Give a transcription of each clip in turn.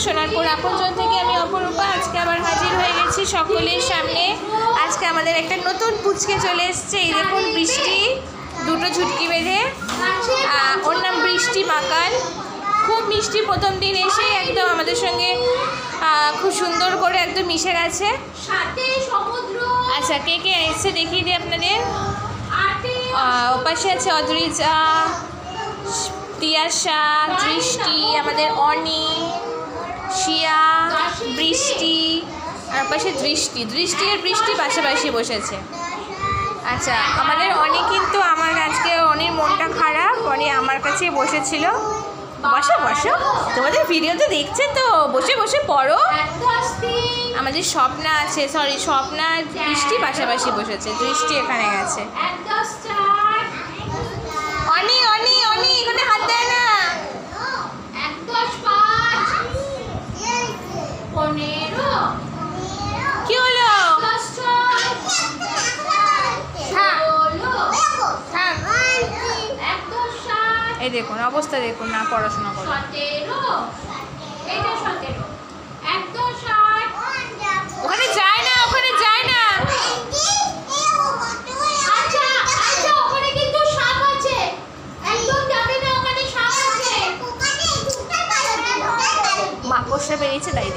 সোনারপুর আপনজন থেকে আমি অপরূপা আজকে আবার হাজির হয়ে গেছি সকলের সামনে। আজকে আমাদের একটা নতুন পুচকে চলে এসছে। এই দেখুন বৃষ্টি, দুটো ঝুটকি বেঁধে। ওর নাম বৃষ্টি মাকাল। খুব মিষ্টি, প্রথম দিন এসে একদম আমাদের সঙ্গে খুব সুন্দর করে একদম মিশে গেছে। আচ্ছা, কে কে এসছে দেখিয়ে দিই আপনাদের। ওপাশে আছে অদ্রিজা, তিয়াশা, দৃষ্টি, আমাদের অনি, শিয়া, বৃষ্টি, আর পাশে দৃষ্টি আর বৃষ্টি পাশাপাশি বসেছে। আচ্ছা, আমাদের অনি কিন্তু আমার আজকে অনির মনটা খারাপ, অনি আমার কাছে বসেছিল। বসো বসো, তোমাদের ভিডিও তো দেখছে তো, বসে বসে পড়ো। আমাদের স্বপ্না আছে, সরি স্বপ্না আর দৃষ্টি পাশাপাশি বসেছে, দৃষ্টি এখানে গেছে। অনি অনি অনি এখানে হাত দেয় না। কি হলো? এই দেখুন অবস্থা, দেখুন না পড়াশোনা করে। ওখানে যায় না, ওখানে যায় না। মাকড়সা বেরিয়েছে তাই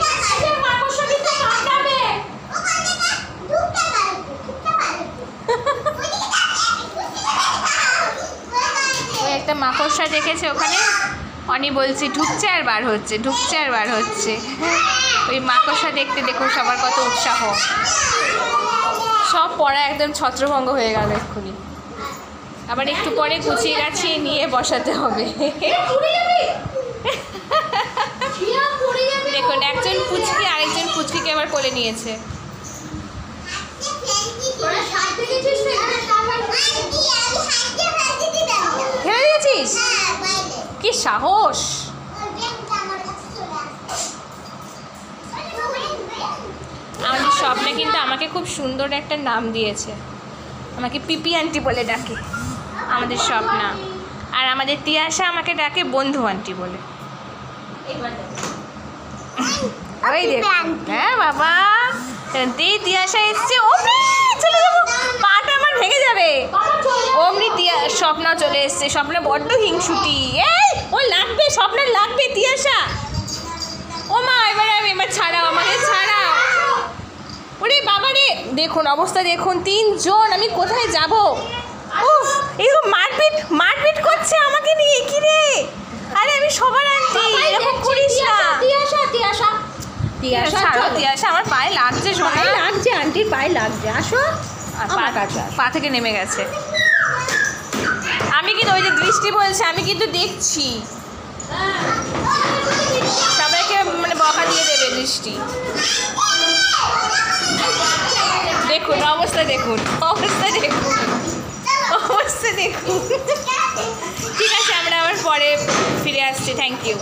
ওই একটা মাকড়সা দেখেছে ওখানে। অনি বলছে ঢুকছে আর বার হচ্ছে, ঢুকছে আর বার হচ্ছে। ওই মাকড়সা দেখতে দেখুন সবার কত উৎসাহ। সব পড়া একদম ছত্রভঙ্গ হয়ে গেল এক্ষুনি। আবার একটু পরে গুছিয়ে গাছিয়ে নিয়ে বসাতে হবে। দেখুন একজন পুচকি আরেকজন পুচকিকে আবার কোলে নিয়েছে। খেলে দিয়েছিস? কি সাহস! আমাদের স্বপ্নে কিন্তু আমাকে খুব সুন্দর একটা নাম দিয়েছে, আমাকে পিপি আন্টি বলে ডাকে আমাদের স্বপ্না। আর আমাদের তিয়াশা আমাকে ডাকে বন্ধু আন্টি বলে। ওই দেখুন, হ্যাঁ বাবা, তিয়াশা এসছে। চলে যাবো, পাটা আমার ভেঙে যাবে। অমনি স্বপ্না চলে এসছে। স্বপ্না বড্ড হিংসুটি। এই ও লাগবে, স্বপ্নার লাগবে তিয়াশা। ও মা, এবার ছাড়াও, আমাকে ছাড়াও। ওরে বাবা রে, দেখুন অবস্থা দেখুন, 3 জন, আমি কোথায় যাব? উফ, এরকম মারপিট করছে আমাকে নিয়ে। কি রে? আরে আমি সবার আন্টি, এরকম করিস না। তিয়াশা আমার পায়ে লাগছে, সোনা লাগছে, আন্টির পায়ে লাগছে। আসো, পা থেকে নেমে গেছে। আমি কিন্তু ওই যে দৃষ্টি বলছে, আমি কিন্তু দেখছি। সবাইকে মানে বকা দিয়ে দেবে দৃষ্টি। দেখুন অবস্থা, দেখুন অবস্থা, দেখুন অবস্থা, দেখুন। ঠিক আছে, আমরা আবার পরে ফিরে আসছি। Thank you.